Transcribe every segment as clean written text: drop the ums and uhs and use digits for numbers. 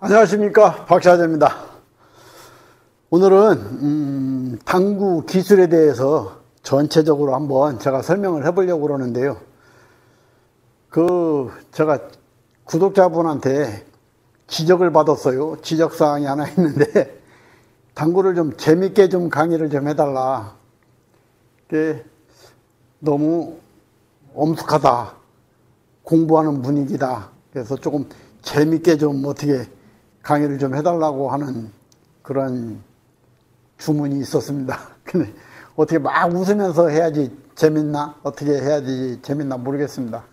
안녕하십니까, 박샤제입니다. 오늘은 당구 기술에 대해서 전체적으로 한번 제가 설명을 해보려고 그러는데요. 제가 구독자분한테 지적을 받았어요. 지적사항이 하나 있는데 당구를 좀 재밌게 좀 강의를 좀 해달라. 그게 너무 엄숙하다, 공부하는 분위기다. 그래서 조금 재밌게 좀 어떻게 강의를 좀 해달라고 하는 그런 주문이 있었습니다. 근데 어떻게 막 웃으면서 해야지 재밌나? 어떻게 해야지 재밌나 모르겠습니다.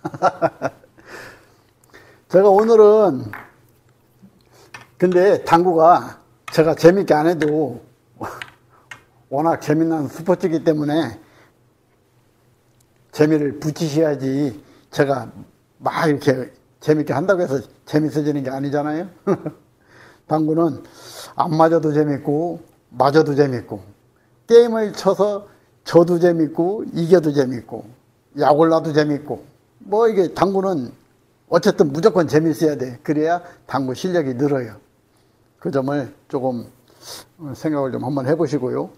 제가 오늘은 근데 당구가 제가 재밌게 안 해도 워낙 재밌는 스포츠이기 때문에 재미를 붙이셔야지 제가 막 이렇게 재밌게 한다고 해서 재밌어지는 게 아니잖아요. 당구는 안 맞아도 재밌고 맞아도 재밌고 게임을 쳐서 져도 재밌고 이겨도 재밌고 약을 놔도 재밌고 뭐 이게 당구는 어쨌든 무조건 재밌어야 돼. 그래야 당구 실력이 늘어요. 그 점을 조금 생각을 좀 한번 해보시고요.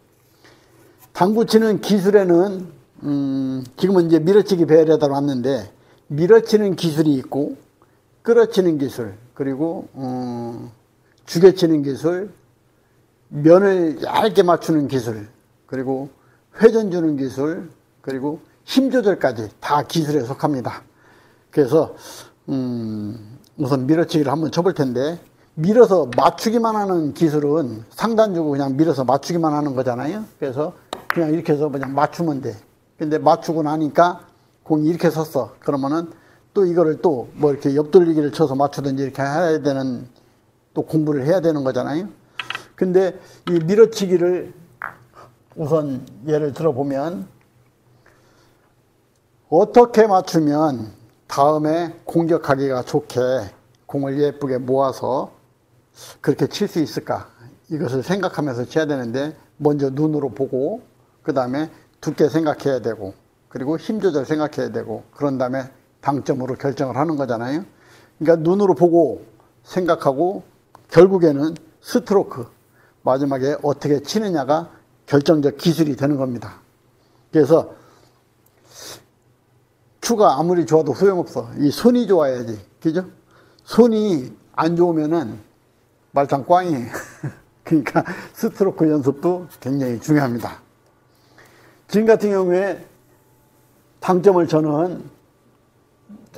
당구 치는 기술에는 지금은 이제 밀어치기 배열에다 놨는데 밀어치는 기술이 있고 끌어치는 기술, 그리고 죽여치는 기술, 면을 얇게 맞추는 기술, 그리고 회전 주는 기술, 그리고 힘 조절까지 다 기술에 속합니다. 그래서 우선 밀어치기를 한번 쳐볼 텐데, 밀어서 맞추기만 하는 기술은 상단 주고 그냥 밀어서 맞추기만 하는 거잖아요. 그래서 그냥 이렇게 해서 그냥 맞추면 돼. 근데 맞추고 나니까 공이 이렇게 섰어. 그러면은 또 이거를 또 뭐 이렇게 옆돌리기를 쳐서 맞추든지 이렇게 해야 되는, 또 공부를 해야 되는 거잖아요. 근데 이 밀어치기를 우선 예를 들어보면 어떻게 맞추면 다음에 공격하기가 좋게 공을 예쁘게 모아서 그렇게 칠 수 있을까, 이것을 생각하면서 쳐야 되는데, 먼저 눈으로 보고 그 다음에 두께 생각해야 되고, 그리고 힘 조절 생각해야 되고, 그런 다음에 당점으로 결정을 하는 거잖아요. 그러니까 눈으로 보고 생각하고 결국에는 스트로크, 마지막에 어떻게 치느냐가 결정적 기술이 되는 겁니다. 그래서 큐가 아무리 좋아도 소용없어. 이 손이 좋아야지. 그죠? 손이 안 좋으면은 말짱 꽝이에요. 그러니까 스트로크 연습도 굉장히 중요합니다. 지금 같은 경우에 당점을 저는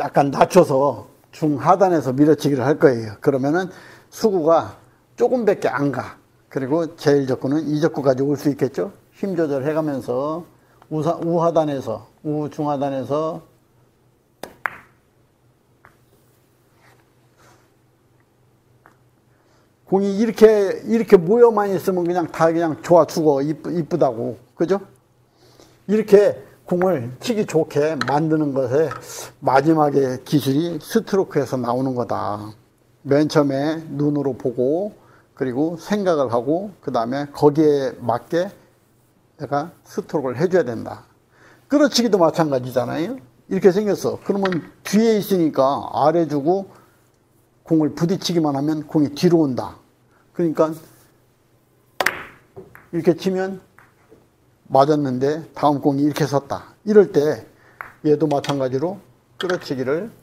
약간 낮춰서 중하단에서 밀어치기를 할 거예요. 그러면은 수구가 조금밖에 안 가. 그리고 제일 적구는 이적구까지 올 수 있겠죠. 힘 조절해 가면서 우하단에서, 우중하단에서 공이 이렇게 모여만 있으면 그냥 다 그냥 좋아 죽어. 이쁘다고. 그죠? 이렇게 공을 치기 좋게 만드는 것에 마지막에 기술이 스트로크에서 나오는 거다. 맨 처음에 눈으로 보고, 그리고 생각을 하고, 그 다음에 거기에 맞게 내가 스트로크를 해줘야 된다. 끌어치기도 마찬가지잖아요. 이렇게 생겼어. 그러면 뒤에 있으니까 아래 주고 공을 부딪히기만 하면 공이 뒤로 온다. 그러니까 이렇게 치면 맞았는데 다음 공이 이렇게 섰다. 이럴 때 얘도 마찬가지로 끌어치기를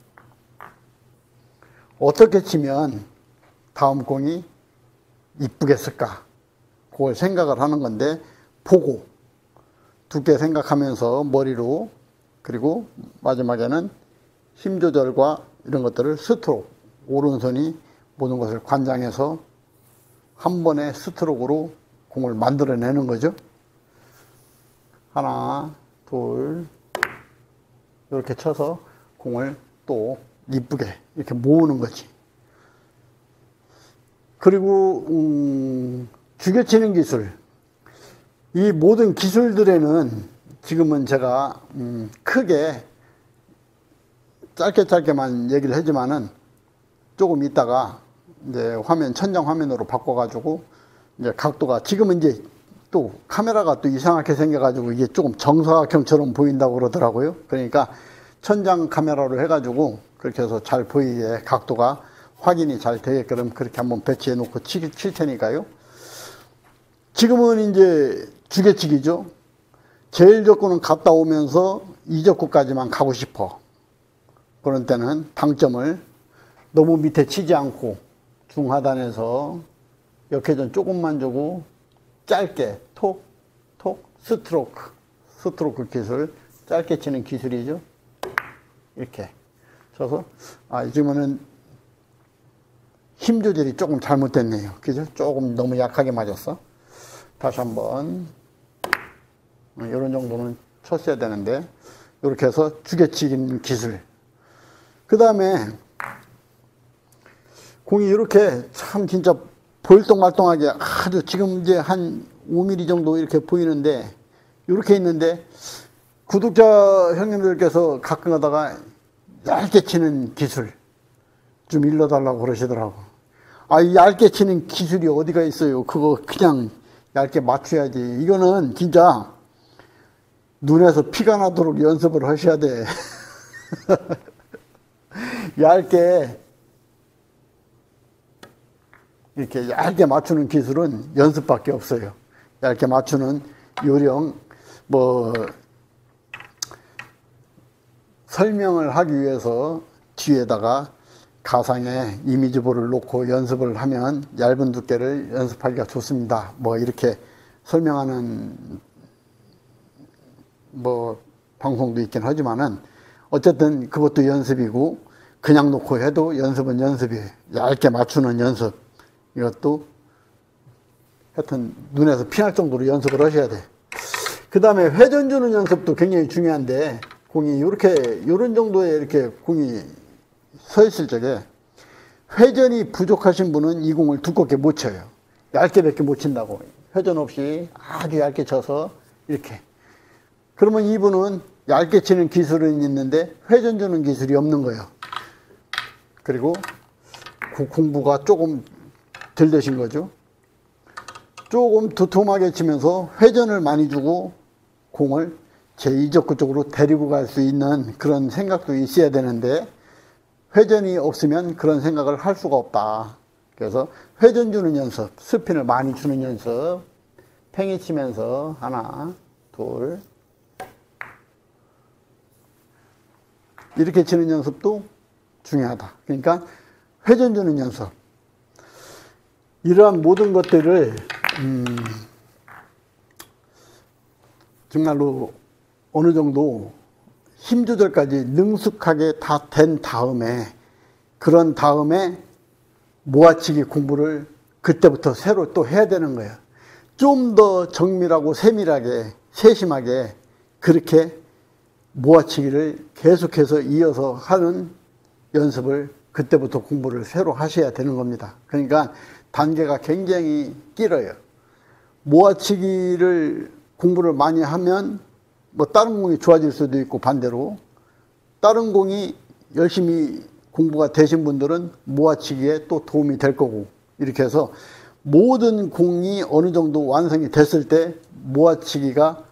어떻게 치면 다음 공이 이쁘게 쓸까, 그걸 생각을 하는 건데, 보고 두께 생각하면서 머리로, 그리고 마지막에는 힘 조절과 이런 것들을 스트로크, 오른손이 모든 것을 관장해서 한 번에 스트로크로 공을 만들어내는 거죠. 하나, 둘, 이렇게 쳐서 공을 또 이쁘게 이렇게 모으는 거지. 그리고 죽여치는 기술, 이 모든 기술들에는 지금은 제가 크게 짧게만 얘기를 하지만은 조금 있다가 이제 천장 화면으로 바꿔가지고 이제 각도가, 지금은 이제 또 카메라가 또 이상하게 생겨가지고 이게 조금 정사각형처럼 보인다고 그러더라고요. 그러니까 천장 카메라로 해가지고 그렇게 해서 잘 보이게 각도가 확인이 잘 되게끔 그렇게 한번 배치해 놓고 칠 테니까요. 지금은 이제 주계치기죠. 제일 적구는 갔다 오면서 2적구까지만 가고 싶어. 그런 때는 당점을 너무 밑에 치지 않고 중하단에서 역회전 조금만 주고 짧게 톡, 톡, 스트로크 기술, 짧게 치는 기술이죠. 이렇게 쳐서, 지금은 힘 조절이 조금 잘못됐네요. 그죠? 조금 너무 약하게 맞았어. 다시 한번, 이런 정도는 쳤어야 되는데, 이렇게 해서 주게치기는 기술. 그 다음에, 공이 이렇게 참 진짜 볼똥말똥하게 아주 지금 이제 한 5mm 정도 이렇게 보이는데, 이렇게 있는데, 구독자 형님들께서 가끔 하다가 얇게 치는 기술 좀 일러달라고 그러시더라고. 이 얇게 치는 기술이 어디가 있어요? 그거 그냥 얇게 맞춰야지. 이거는 진짜 눈에서 피가 나도록 연습을 하셔야 돼. 얇게 이렇게 얇게 맞추는 기술은 연습밖에 없어요. 얇게 맞추는 요령 설명을 하기 위해서 뒤에다가 가상의 이미지볼을 놓고 연습을 하면 얇은 두께를 연습하기가 좋습니다. 이렇게 설명하는 방송도 있긴 하지만은 어쨌든 그것도 연습이고 그냥 놓고 해도 연습은 연습이에요. 얇게 맞추는 연습. 이것도 하여튼 눈에서 피날 정도로 연습을 하셔야 돼. 그 다음에 회전 주는 연습도 굉장히 중요한데 공이 요런 정도에 이렇게 공이 서 있을 적에 회전이 부족하신 분은 이 공을 두껍게 못 쳐요. 얇게밖에 못 친다고. 회전 없이 아주 얇게 쳐서 이렇게. 그러면 이분은 얇게 치는 기술은 있는데 회전 주는 기술이 없는 거예요. 그리고 공부가 조금 덜 되신 거죠. 조금 두툼하게 치면서 회전을 많이 주고 공을 제2적구 쪽으로 데리고 갈 수 있는 그런 생각도 있어야 되는데 회전이 없으면 그런 생각을 할 수가 없다. 그래서 회전 주는 연습, 스핀을 많이 주는 연습, 팽이 치면서 하나, 둘 이렇게 치는 연습도 중요하다. 그러니까 회전 주는 연습. 이러한 모든 것들을 정말로 어느 정도 힘 조절까지 능숙하게 다 된 다음에 그런 다음에 모아치기 공부를 그때부터 새로 또 해야 되는 거예요. 좀 더 정밀하고 세밀하게 세심하게 그렇게 모아치기를 계속해서 이어서 하는 연습을 그때부터 공부를 새로 하셔야 되는 겁니다. 그러니까 단계가 굉장히 길어요. 모아치기를 공부를 많이 하면 다른 공이 좋아질 수도 있고 반대로 다른 공이 열심히 공부가 되신 분들은 모아치기에 또 도움이 될 거고 이렇게 해서 모든 공이 어느 정도 완성이 됐을 때 모아치기가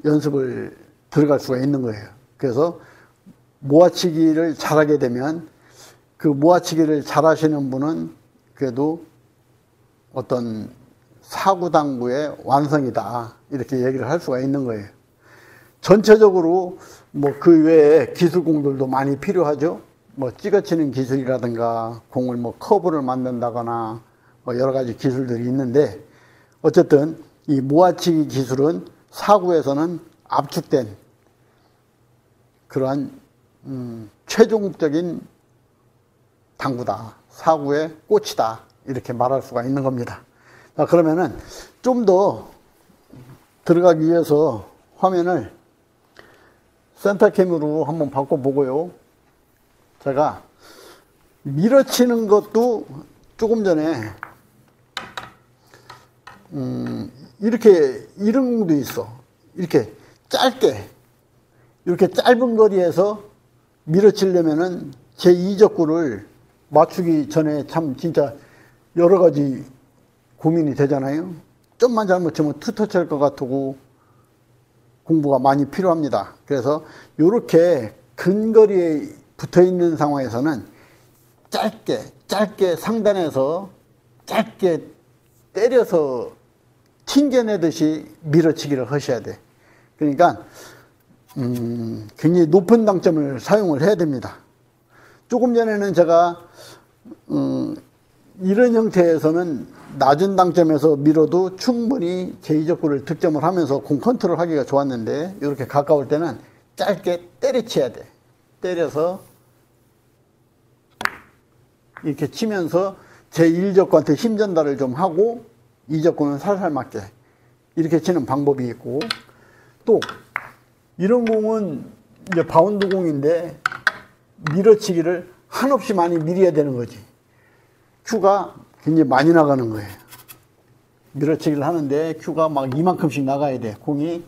연습을 들어갈 수가 있는 거예요. 그래서 모아치기를 잘하게 되면 그 모아치기를 잘하시는 분은 그래도 어떤 사구당구의 완성이다 이렇게 얘기를 할 수가 있는 거예요. 전체적으로 그 외에 기술 공들도 많이 필요하죠. 찍어치는 기술이라든가 공을 커브를 만든다거나 여러 가지 기술들이 있는데 어쨌든 이 모아치기 기술은 사구에서는 압축된 그러한 최종적인 당구다. 사구의 꽃이다. 이렇게 말할 수가 있는 겁니다. 자, 그러면은 좀 더 들어가기 위해서 화면을 센터캠으로 한번 바꿔보고요. 제가 밀어치는 것도 조금 전에 이런 공도 있어. 이렇게 짧게 이렇게 짧은 거리에서 밀어치려면은 제2적구를 맞추기 전에 참 진짜 여러 가지 고민이 되잖아요. 좀만 잘못치면 투터치할 것 같고 공부가 많이 필요합니다. 그래서 이렇게 근거리에 붙어 있는 상황에서는 짧게 짧게 상단에서 짧게 때려서 튕겨내듯이 밀어치기를 하셔야 돼. 그러니까 굉장히 높은 당점을 사용을 해야 됩니다. 조금 전에는 제가 이런 형태에서는 낮은 당점에서 밀어도 충분히 제2적구를 득점을 하면서 공 컨트롤 하기가 좋았는데, 이렇게 가까울 때는 짧게 때려쳐야 돼. 때려서 이렇게 치면서 제1적구한테 힘 전달을 좀 하고 2적구는 살살 맞게 이렇게 치는 방법이 있고, 또 이런 공은 이제 바운드 공인데 밀어치기를 한없이 많이 밀어야 되는 거지. 큐가 굉장히 많이 나가는 거예요. 밀어치기를 하는데 큐가 막 이만큼씩 나가야 돼. 공이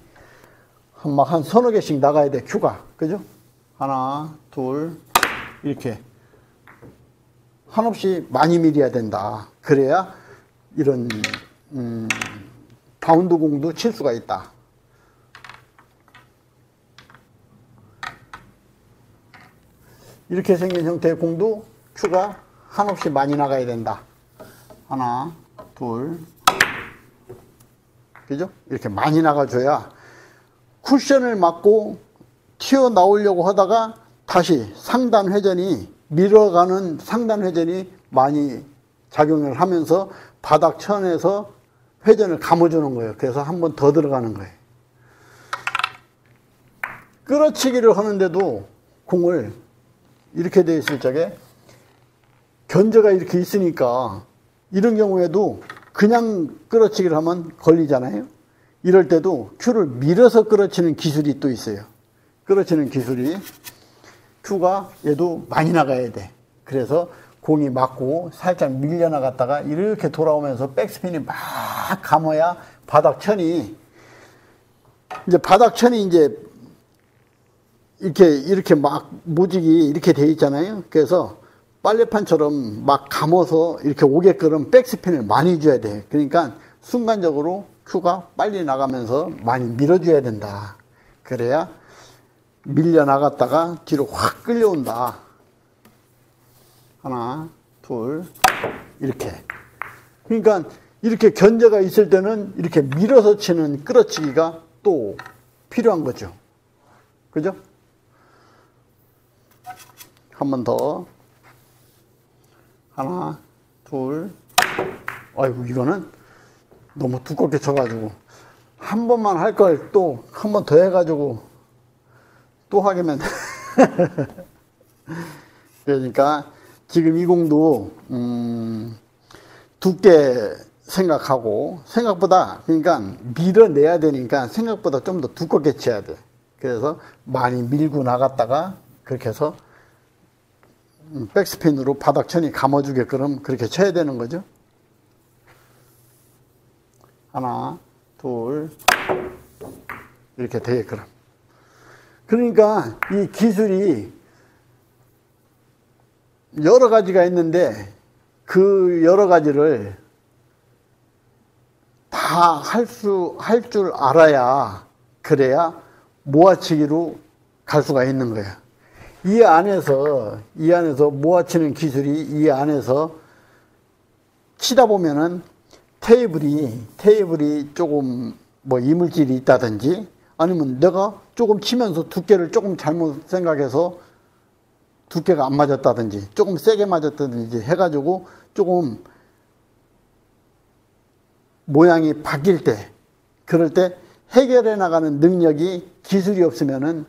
막 한 서너 개씩 나가야 돼. 큐가. 그죠? 하나, 둘, 이렇게. 한없이 많이 밀어야 된다. 그래야 이런 바운드 공도 칠 수가 있다. 이렇게 생긴 형태의 공도 큐가 한없이 많이 나가야 된다. 하나, 둘, 그죠? 이렇게 많이 나가줘야 쿠션을 맞고 튀어나오려고 하다가 다시 상단 회전이, 밀어가는 상단 회전이 많이 작용을 하면서 바닥 천에서 회전을 감아주는 거예요. 그래서 한 번 더 들어가는 거예요. 끌어치기를 하는데도 공을 이렇게 되어 있을 적에 견제가 이렇게 있으니까 이런 경우에도 그냥 끌어치기를 하면 걸리잖아요. 이럴 때도 큐를 밀어서 끌어치는 기술이 또 있어요. 끌어치는 기술이, 큐가 얘도 많이 나가야 돼. 그래서 공이 맞고 살짝 밀려나갔다가 이렇게 돌아오면서 백스핀이 막 감아야 바닥천이, 이제 바닥천이 이제 이렇게 막 모직이 이렇게 돼 있잖아요. 그래서 빨래판처럼 막 감아서 이렇게 오게끔 백스핀을 많이 줘야 돼. 그러니까 순간적으로 큐가 빨리 나가면서 많이 밀어줘야 된다. 그래야 밀려 나갔다가 뒤로 확 끌려온다. 하나, 둘, 이렇게. 그러니까 이렇게 견제가 있을 때는 이렇게 밀어서 치는 끌어치기가 또 필요한 거죠. 그죠? 한 번 더. 하나, 둘. 아이고, 이거는 너무 두껍게 쳐가지고 한 번만 할 걸 또 한 번 더 해가지고 또 하게면 그러니까 지금 이 공도 두께 생각하고, 생각보다, 그러니까 밀어내야 되니까 생각보다 좀 더 두껍게 쳐야 돼. 그래서 많이 밀고 나갔다가 그렇게 해서 백스핀으로 바닥천이 감아주게끔 그렇게 쳐야 되는 거죠. 하나, 둘, 이렇게 되게끔. 그러니까 이 기술이 여러 가지가 있는데 그 여러 가지를 다 할 줄 알아야, 그래야 모아치기로 갈 수가 있는 거야. 이 안에서 모아치는 기술이, 이 안에서 치다 보면은 테이블이 조금 뭐 이물질이 있다든지, 아니면 내가 조금 치면서 두께를 조금 잘못 생각해서 두께가 안 맞았다든지, 조금 세게 맞았다든지 해가지고 조금 모양이 바뀔 때, 그럴 때 해결해 나가는 능력이, 기술이 없으면은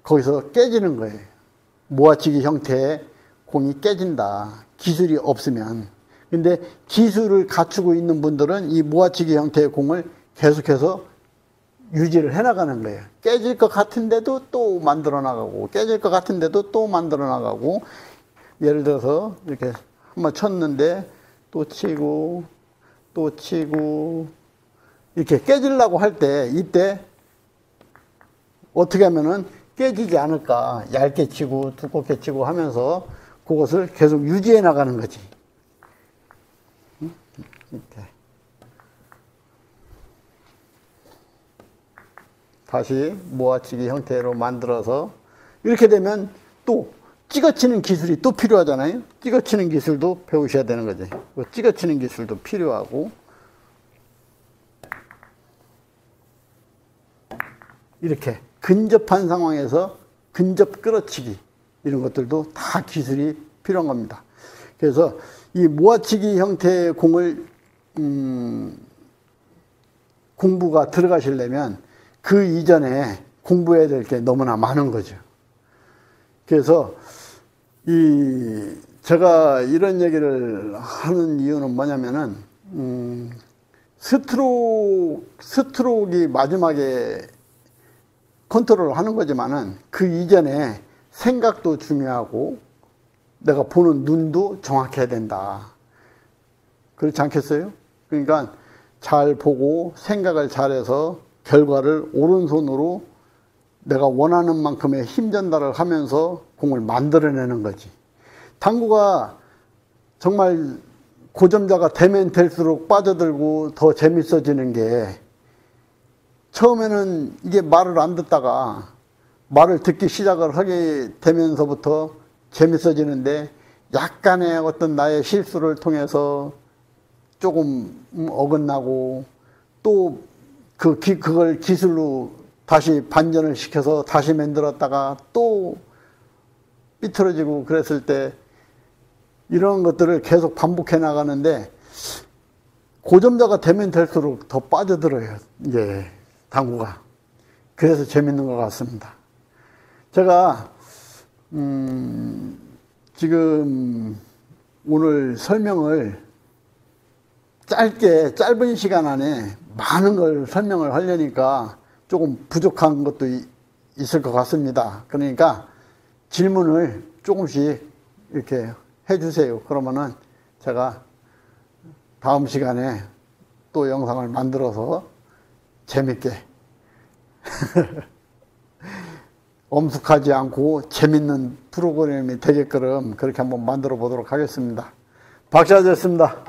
거기서 깨지는 거예요. 모아치기 형태의 공이 깨진다. 기술이 없으면. 근데 기술을 갖추고 있는 분들은 이 모아치기 형태의 공을 계속해서 유지를 해 나가는 거예요. 깨질 것 같은데도 또 만들어 나가고, 깨질 것 같은데도 또 만들어 나가고, 예를 들어서 이렇게 한번 쳤는데 또 치고 또 치고, 이렇게 깨지려고 할 때, 이때 어떻게 하면은 깨지지 않을까, 얇게 치고 두껍게 치고 하면서 그것을 계속 유지해 나가는 거지. 이렇게. 다시 모아치기 형태로 만들어서, 이렇게 되면 또 찍어치는 기술이 또 필요하잖아요. 찍어치는 기술도 배우셔야 되는 거죠. 찍어치는 기술도 필요하고, 이렇게 근접한 상황에서 근접 끌어치기, 이런 것들도 다 기술이 필요한 겁니다. 그래서 이 모아치기 형태의 공을 공부가 들어가시려면 그 이전에 공부해야 될 게 너무나 많은 거죠. 그래서 제가 이런 얘기를 하는 이유는 뭐냐면은 스트로크가 마지막에 컨트롤을 하는 거지만은 그 이전에 생각도 중요하고 내가 보는 눈도 정확해야 된다. 그렇지 않겠어요? 그러니까 잘 보고 생각을 잘해서 결과를 오른손으로 내가 원하는 만큼의 힘 전달을 하면서 공을 만들어내는 거지. 당구가 정말 고점자가 되면 될수록 빠져들고 더 재밌어지는 게, 처음에는 이게 말을 안 듣다가 말을 듣기 시작을 하게 되면서부터 재밌어지는데, 약간의 어떤 나의 실수를 통해서 조금 어긋나고, 또 그걸 기술로 다시 반전을 시켜서 다시 만들었다가 또 삐뚤어지고 그랬을 때, 이런 것들을 계속 반복해 나가는데 고점자가 되면 될수록 더 빠져들어요, 이제 당구가. 그래서 재밌는 것 같습니다. 제가 지금 오늘 설명을 짧은 시간 안에 많은 걸 설명을 하려니까 조금 부족한 것도 있을 것 같습니다. 그러니까 질문을 조금씩 이렇게 해주세요. 그러면은 제가 다음 시간에 또 영상을 만들어서 재밌게 엄숙하지 않고 재밌는 프로그램이 되게끔 그렇게 한번 만들어 보도록 하겠습니다. 박샤졌습니다.